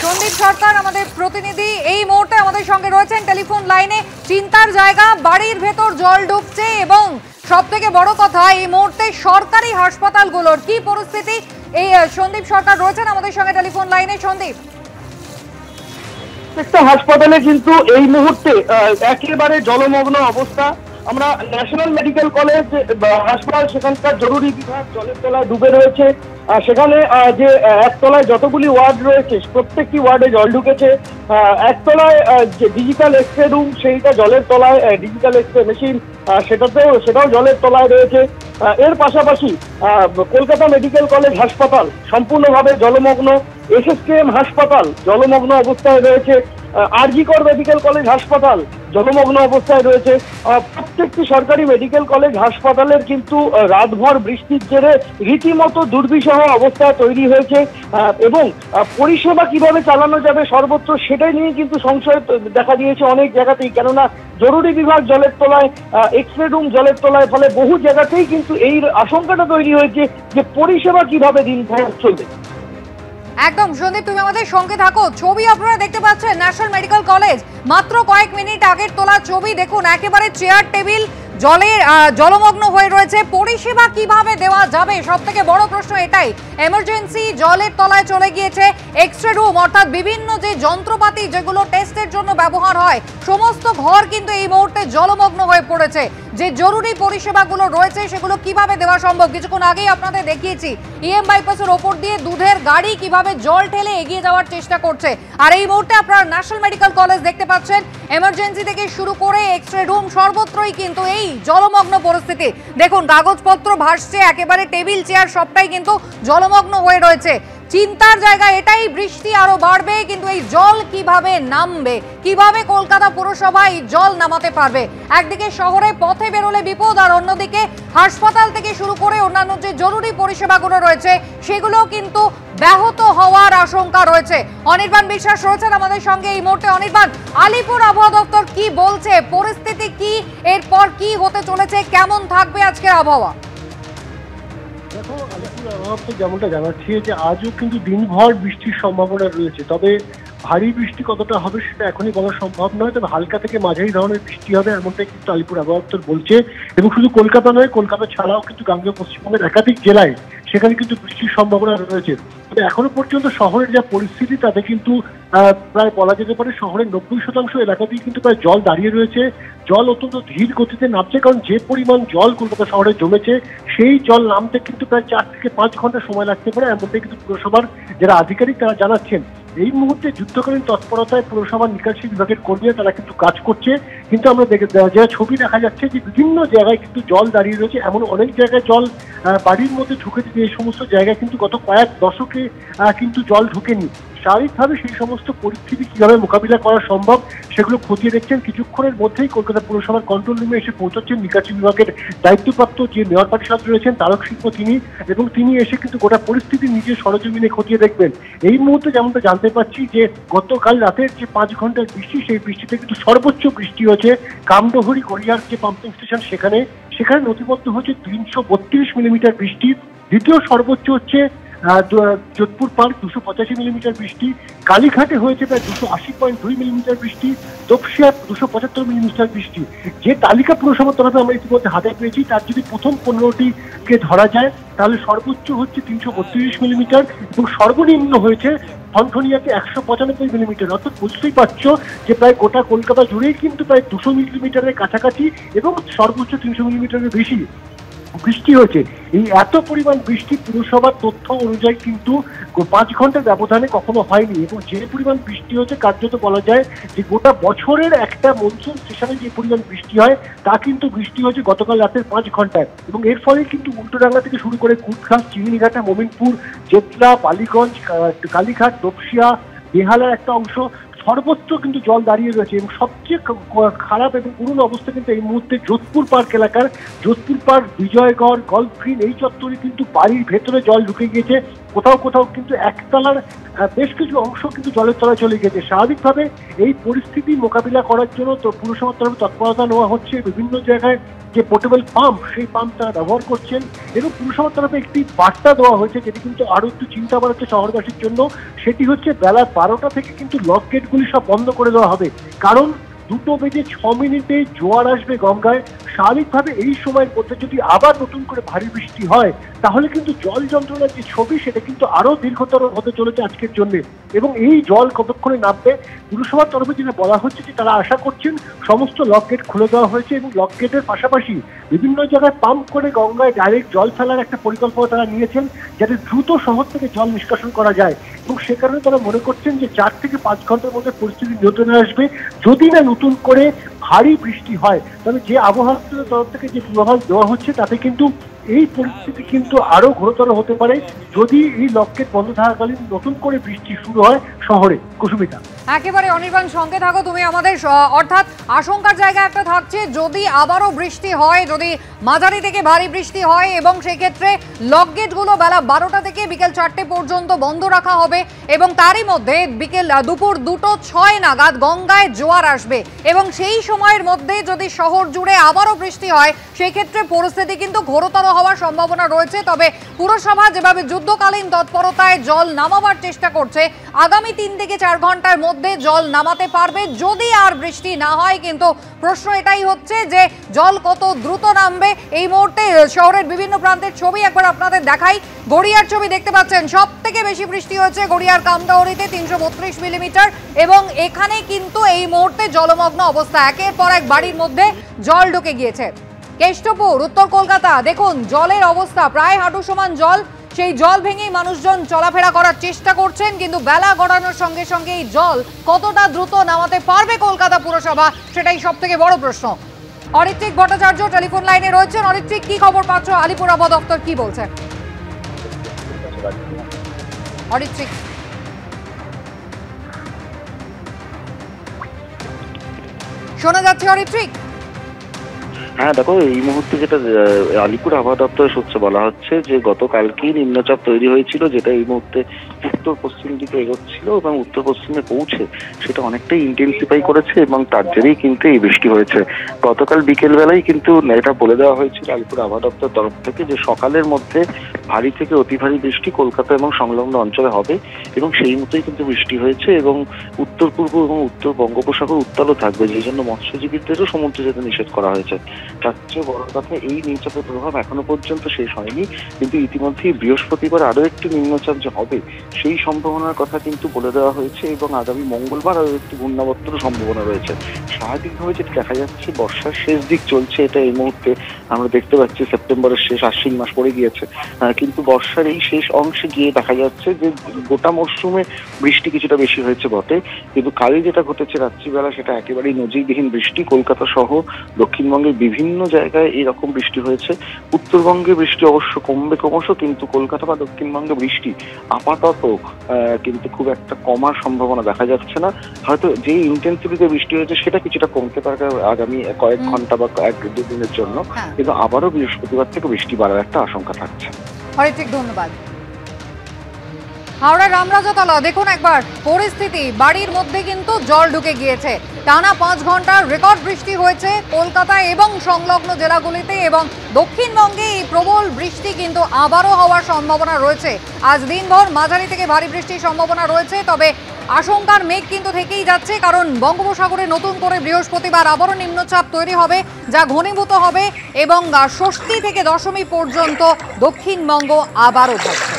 সন্দীপ সরকার আমাদের প্রতিনিধি এই মুহূর্তে আমাদের সঙ্গে রয়েছেন টেলিফোন লাইনে। চিন্তার জায়গা, বাড়ির ভেতর জল ঢুকছে এবং সবথেকে বড় কথা এই মুহূর্তে সরকারি হাসপাতালগুলোর কি পরিস্থিতি। এই সন্দীপ সরকার রয়েছেন আমাদের সঙ্গে টেলিফোন লাইনে। সন্দীপ, একটা হাসপাতালে কিন্তু এই মুহূর্তে একেবারে জলমগ্ন অবস্থা। আমরা ন্যাশনাল মেডিকেল কলেজ হাসপাতাল, সেখানকার জরুরি বিভাগ জলের তলায় ডুবে রয়েছে। সেখানে যে একতলায় যতগুলি ওয়ার্ড রয়েছে প্রত্যেকটি ওয়ার্ডে জল ঢুকেছে। একতলায় যে ডিজিটাল এক্সরে রুম, সেইটা জলের তলায়, ডিজিটাল এক্সরে মেশিন সেটাও জলের তলায় রয়েছে। এর পাশাপাশি কলকাতা মেডিকেল কলেজ হাসপাতাল সম্পূর্ণভাবে জলমগ্ন, এসএসকেএম হাসপাতাল জলমগ্ন অবস্থায় রয়েছে, আরজি কর মেডিকেল কলেজ হাসপাতাল জলমগ্ন অবস্থায় রয়েছে। প্রত্যেকটি সরকারি মেডিকেল কলেজ হাসপাতালের কিন্তু রাতভর বৃষ্টির জেরে রীতিমতো দুর্বিষহ অবস্থা তৈরি হয়েছে এবং পরিষেবা কিভাবে চালানো যাবে সর্বত্র সেটাই নিয়ে কিন্তু সংশয় দেখা দিয়েছে অনেক জায়গাতেই। কেননা জরুরি বিভাগ জলের তলায়, এক্সরে রুম জলের তলায়, ফলে বহু জায়গাতেই কিন্তু এই আশঙ্কাটা তৈরি হয়েছে যে পরিষেবা কিভাবে দিনভর চলবে। একদম সন্দীপ, তুমি আমাদের সঙ্গে থাকো। ছবি আপনারা দেখতে পাচ্ছেন ন্যাশনাল মেডিকেল কলেজ, মাত্র কয়েক মিনিট আগের তোলা ছবি। দেখুন একেবারে চেয়ার টেবিল জলমগ্ন হয়ে রয়েছে। পরিষেবা কিভাবে দেওয়া যাবে, সব থেকে বড় প্রশ্ন এটাই। এমার্জেন্সি জলের তলায় চলে গিয়েছে। এক্সরে রুম অর্থাৎ বিভিন্ন যে যন্ত্রপাতি যেগুলো টেস্টের জন্য ব্যবহার হয় সমস্ত ঘর কিন্তু এই মুহূর্তে জলমগ্ন হয়ে পড়েছে। যে জরুরি পরিষেবাগুলো রয়েছে সেগুলো কিভাবে দেওয়া সম্ভব, কিছুক্ষণ আগেই আপনাদের দেখিয়েছি ইএম বাইপাসের ওপর দিয়ে দুধের গাড়ি কিভাবে জল ঠেলে এগিয়ে যাওয়ার চেষ্টা করছে। আর এই মুহূর্তে আপনারা ন্যাশনাল মেডিকেল কলেজ দেখতে পাচ্ছেন, এমার্জেন্সি থেকে শুরু করে এক্সরে রুম সর্বত্রই কিন্তু এই জলমগ্ন পরিস্থিতি। দেখুন কাগজপত্র ভাসছে, একেবারে টেবিল চেয়ার সবটাই কিন্তু জলমগ্ন হয়ে রয়েছে। চিন্তার জায়গা এটাই, বৃষ্টি আরো বাড়বে কিন্তু এই জল কিভাবে নামবে, কিভাবে কলকাতা পুরসভা এই জল নামাতে পারবে। একদিকে শহরে পথে বেরোলে বিপদ, আর অন্যদিকে হাসপাতাল থেকে শুরু করে অন্যান্য যে জরুরি পরিষেবাগুলো রয়েছে সেগুলো কিন্তু ব্যাহত হওয়ার আশঙ্কা রয়েছে। অনির্বাণ বিশ্বাস রয়েছেন আমাদের সঙ্গে এই মুহূর্তে। অনির্বাণ, আলিপুর আবহাওয়া দপ্তর কি বলছে, পরিস্থিতি কি, এরপর কি হতে চলেছে, কেমন থাকবে আজকের আবহাওয়া? দেখো, আলিপুর আবহাওয়া দপ্তর যেমনটা জানাচ্ছে যে আজও কিন্তু দিনভর বৃষ্টির সম্ভাবনা রয়েছে। তবে ভারী বৃষ্টি কতটা হবে সেটা এখনই বলা সম্ভব নয়, তবে হালকা থেকে মাঝারি ধরনের বৃষ্টি হবে এমনটাই কিন্তু আলিপুর আবহাওয়া দপ্তর বলছে। এবং শুধু কলকাতা নয়, কলকাতা ছাড়াও কিন্তু গাঙ্গেয় পশ্চিমবঙ্গের একাধিক জেলায় সেখানে কিন্তু বৃষ্টির সম্ভাবনা রয়েছে। তবে এখনো পর্যন্ত শহরের যা পরিস্থিতি তাতে কিন্তু প্রায় বলা যেতে পারে শহরের 90% এলাকাতেই কিন্তু প্রায় জল দাঁড়িয়ে রয়েছে। জল অত্যন্ত ধীর গতিতে নামছে, কারণ যে পরিমাণ জল কলকাতা শহরে জমেছে সেই জল নামতে কিন্তু প্রায় 4 থেকে 5 ঘন্টা সময় লাগতে পারে, এমনটাই কিন্তু পুরসভার যারা আধিকারিক তারা জানাচ্ছেন। এই মুহূর্তে যুদ্ধকালীন তৎপরতায় পুরসভার নিকাশি বিভাগের কর্মীরা তারা কিন্তু কাজ করছে। কিন্তু আমরা যা ছবি দেখা যাচ্ছে যে বিভিন্ন জায়গায় কিন্তু জল দাঁড়িয়ে রয়েছে, এমন অনেক জায়গায় জল বাড়ির মধ্যে ঢুকেছে যে এই সমস্ত জায়গায় কিন্তু গত কয়েক দশকে কিন্তু জল ঢুকেনি। স্বাভাবিকভাবে সেই সমস্ত পরিস্থিতি কিভাবে মোকাবিলা করা সম্ভব সেগুলো খতিয়ে দেখছেন। কিছুক্ষণের মধ্যেই কলকাতা পুরসভার কন্ট্রোল রুমে এসে পৌঁছচ্ছেন নিকাশি বিভাগের দায়িত্বপ্রাপ্ত যে মেয়র পরিষদ রয়েছেন তারক সিংহ তিনি এসে কিন্তু গোটা পরিস্থিতি নিজের সরজমিনে খতিয়ে দেখবেন। এই মুহূর্তে যেমনটা জানতে পারছি যে গতকাল রাতের যে 5 ঘন্টার বৃষ্টি, সেই বৃষ্টিতে কিন্তু সর্বোচ্চ বৃষ্টি হয়েছে কামডহরি গড়িয়ার যে পাম্পিং স্টেশন সেখানে নথিবদ্ধ হচ্ছে 332 মিলিমিটার বৃষ্টি। দ্বিতীয় সর্বোচ্চ হচ্ছে যোধপুর পার্ক 285 মিলিমিটার বৃষ্টি, কালীঘাটে হয়েছে প্রায় 280.2 মিলিমিটার বৃষ্টি, তপসিয়া 275 মিলিমিটার বৃষ্টি। যে তালিকা পুরসভার তরফে আমরা ইতিমধ্যে হাতে পেয়েছি তার যদি প্রথম 15টিকে ধরা যায় তাহলে সর্বোচ্চ হচ্ছে 332 মিলিমিটার এবং সর্বনিম্ন হয়েছে ঠনঠনিয়াতে 195 মিলিমিটার। অর্থাৎ বুঝতেই পারছো যে প্রায় গোটা কলকাতা জুড়েই কিন্তু প্রায় 200 মিলিমিটারের কাছাকাছি এবং সর্বোচ্চ 300 মিলিমিটারের বেশি বৃষ্টি হয়েছে। এই এত পরিমাণ বৃষ্টি পুরসভার তথ্য অনুযায়ী কিন্তু 5 ঘন্টার ব্যবধানে কখনো হয়নি এবং যে পরিমাণ বৃষ্টি হয়েছে কার্যত বলা যায় যে গোটা বছরের একটা মনসুন সেশনে যে পরিমাণ বৃষ্টি হয় তা কিন্তু বৃষ্টি হয়েছে গতকাল রাতের 5 ঘন্টায়। এবং এর ফলে কিন্তু উল্টোডাঙ্গা থেকে শুরু করে কুটখাস, চিমনিঘাটা, মোমিনপুর, জেতলা, বালিগঞ্জ, কালীঘাট, তপসিয়া, বেহালার একটা অংশ সর্বত্র কিন্তু জল দাঁড়িয়ে রয়েছে। এবং সবচেয়ে খারাপ এবং করুণ অবস্থা কিন্তু এই মুহূর্তে যোধপুর পার্ক এলাকার। Jodhpur park, Bijaygarh, golf green এই চত্বরে কিন্তু বাড়ির ভেতরে জল ঢুকে গিয়েছে। কোথাও কোথাও কিন্তু একতলার বেশ কিছু অংশ কিন্তু জলের তলায় চলে গেছে। স্বাভাবিকভাবে এই পরিস্থিতি মোকাবিলা করার জন্য তো পুরসভার তরফে তৎপরতা নেওয়া হচ্ছে। বিভিন্ন জায়গায় যে পোর্টেবল পাম্প, সেই পাম্প তারা ব্যবহার করছেন এবং পুরসভার তরফে একটি বার্তা দেওয়া হয়েছে, যেটি কিন্তু আরো একটু চিন্তা বাড়াচ্ছে শহরবাসীর জন্য। সেটি হচ্ছে বেলা 12টা থেকে কিন্তু লক গেটগুলি সব বন্ধ করে দেওয়া হবে, কারণ 2:06 জোয়ার আসবে গঙ্গায়। স্বাভাবিকভাবে এই সময়ের মধ্যে যদি আবার নতুন করে ভারী বৃষ্টি হয়, তাহলে কিন্তু জল যন্ত্রণার যে ছবি, সেটা কিন্তু আরো দীর্ঘতর হতে চলেছে আজকের জন্য। এবং এই জল কতক্ষণে নামবে, পুরসভার তরফে যেটা বলা হচ্ছে যে তারা আশা করছেন সমস্ত লক গেট খুলে দেওয়া হয়েছে এবং লক গেটের পাশাপাশি বিভিন্ন জায়গায় পাম্প করে গঙ্গায় ডাইরেক্ট জল ফেলার একটা পরিকল্পনা তারা নিয়েছেন, যাতে দ্রুত শহর থেকে জল নিষ্কাশন করা যায়। এবং সে কারণে তারা মনে করছেন যে 4 থেকে 5 ঘন্টার মধ্যে পরিস্থিতি নিয়ন্ত্রণে আসবে, যদি না নতুন করে ভারী বৃষ্টি হয়। তবে যে আবহাওয়া দপ্তরের তরফ থেকে যে পূর্বাভাস দেওয়া হচ্ছে, তাতে কিন্তু এই পরিস্থিতি কিন্তু আরো ঘোরতর হতে পারে যদি এই লক গেট বন্ধ থাকাকালীন নতুন করে বৃষ্টি শুরু হয় শহরে। কুসুমিতা, একেবারে অনির্বাণ, সঙ্গে থাকো তুমি আমাদের। অর্থাৎ আশঙ্কার জায়গা একটা থাকছে, যদি আবারও বৃষ্টি হয়, যদি মাঝারি থেকে ভারী বৃষ্টি হয়, এবং সেই ক্ষেত্রে লক গেটগুলো বেলা 12টা থেকে বিকেল 4টে পর্যন্ত বন্ধ রাখা হবে এবং তারই মধ্যে দুপুর 2:06 নাগাদ গঙ্গায় জোয়ার আসবে এবং সেই সময়ের মধ্যে যদি শহর জুড়ে আবারও বৃষ্টি হয়, সেই ক্ষেত্রে পরিস্থিতি কিন্তু ঘোরতর হওয়ার সম্ভাবনা রয়েছে। তবে পুরসভা যেভাবে যুদ্ধকালীন তৎপরতায় জল নামাবার চেষ্টা করছে, আগামী 3 থেকে 4 ঘন্টার মধ্যে জল নামাতে পারবে যদি আর বৃষ্টি না হয়। কিন্তু প্রশ্ন এটাই হচ্ছে যে জল কত দ্রুত নামবে। এই মুহূর্তে শহরের বিভিন্ন প্রান্তের ছবি একবার আপনাদের দেখাই। গড়িয়ার ছবি দেখতে পাচ্ছেন, সব থেকে বেশি বৃষ্টি হয়েছে গড়িয়ার কামদাহরিতে 332 মিলিমিটার এবং এখানে কিন্তু এই মুহূর্তে জলমগ্ন অবস্থা। একের পর এক বাড়ির মধ্যে জল ঢুকে গিয়েছে। কেষ্টপুর, উত্তর কলকাতা, দেখুন জলের অবস্থা, প্রায় হাঁটু সমান জল। সেই জল ভেঙেই মানুষজন চলাফেরা করার চেষ্টা করছেন, কিন্তু বেলা গড়ানোর সঙ্গে সঙ্গে এই জল কতটা দ্রুত নামাতে পারবে কলকাতা পুরসভা, সেটাই সব থেকে বড় প্রশ্ন। অরিত্রিক ভট্টাচার্য টেলিফোন লাইনে রয়েছেন। অরিত্রিক, কি খবর পাচ্ছ? আলিপুর আবহাওয়া দপ্তর কি বলছে? অরিত্রিক, শোনা যাচ্ছে অরিত্রিক? হ্যাঁ দেখো, এই মুহূর্তে যেটা আলিপুর আবহাওয়া দপ্তরের সূত্রে বলা হচ্ছে যে গতকালকেই নিম্নচাপ তৈরি হয়েছিল, যেটা এই মুহূর্তে উত্তর পশ্চিম দিকে এগোচ্ছিল এবং উত্তর পশ্চিমে পৌঁছে সেটা অনেকটাই ইন্টেন্সিফাই করেছে এবং তার জেরেই কিন্তু এই বৃষ্টি হয়েছে। গতকাল বিকেল বেলায় কিন্তু এটা বলে দেওয়া হয়েছিল আলিপুর আবহাওয়া দপ্তরের তরফ থেকে যে সকালের মধ্যে ভারী থেকে অতি ভারী বৃষ্টি কলকাতা এবং সংলগ্ন অঞ্চলে হবে এবং সেই মতোই কিন্তু বৃষ্টি হয়েছে এবং উত্তর পূর্ব এবং উত্তর বঙ্গোপসাগর উত্তালও থাকবে, যেই জন্য মৎস্যজীবীদেরও সমুদ্রে যেতে নিষেধ করা হয়েছে। তার চেয়ে বড় কথা, এই নিম্নচাপের প্রভাব এখনো পর্যন্ত শেষ হয়নি, কিন্তু ইতিমধ্যেই বৃহস্পতিবার আরো একটি নিম্নচাপ যে হবে সেই সম্ভাবনার কথা কিন্তু বলে দেওয়া হয়েছে এবং আগামী মঙ্গলবার আরো একটি ঘূর্ণাবর্তের সম্ভাবনা রয়েছে। স্বাভাবিকভাবে যেটা দেখা যাচ্ছে, বর্ষার শেষ দিক চলছে, এটা এই মুহূর্তে আমরা দেখতে পাচ্ছি। সেপ্টেম্বরের শেষ, আশ্বিন মাস পড়ে গিয়েছে, কিন্তু বর্ষার এই শেষ অংশে গিয়ে দেখা যাচ্ছে যে গোটা মরশুমে বৃষ্টি কিছুটা বেশি হয়েছে বটে, কিন্তু কালই যেটা ঘটেছে রাত্রিবেলা, সেটা একেবারেই নজিরবিহীন বৃষ্টি। কলকাতা সহ দক্ষিণবঙ্গের বিভিন্ন জায়গায় এরকম বৃষ্টি হয়েছে। উত্তরবঙ্গে বৃষ্টি অবশ্য কমবে ক্রমশ, কিন্তু কলকাতা বা দক্ষিণবঙ্গে বৃষ্টি আপাতত কিন্তু খুব একটা কমার সম্ভাবনা দেখা যাচ্ছে না। হয়তো যে ইন্টেন্সিটিতে বৃষ্টি হয়েছে সেটা কিছুটা কমতে পারে আগামী কয়েক ঘন্টা বা 1-2 দিনের জন্য, কিন্তু আবারও বৃহস্পতিবার থেকে বৃষ্টি বাড়ার একটা আশঙ্কা থাকছে। হরিত্রিক, ধন্যবাদ। হাওড়ার রামরাজাতলা, দেখুন একবার পরিস্থিতি, বাড়ির মধ্যে কিন্তু জল ঢুকে গিয়েছে। টানা 5 ঘন্টার রেকর্ড বৃষ্টি হয়েছে কলকাতায় এবং সংলগ্ন জেলাগুলিতে এবং দক্ষিণবঙ্গে এই প্রবল বৃষ্টি কিন্তু আবারও হওয়ার সম্ভাবনা রয়েছে। আজ দিনভর মাঝারি থেকে ভারী বৃষ্টির সম্ভাবনা রয়েছে, তবে আশঙ্কার মেঘ কিন্তু থেকেই যাচ্ছে, কারণ বঙ্গোপসাগরে নতুন করে বৃহস্পতিবার আবারও নিম্নচাপ তৈরি হবে, যা ঘনীভূত হবে এবং ষষ্ঠী থেকে দশমী পর্যন্ত দক্ষিণবঙ্গ আবারও থাকবে।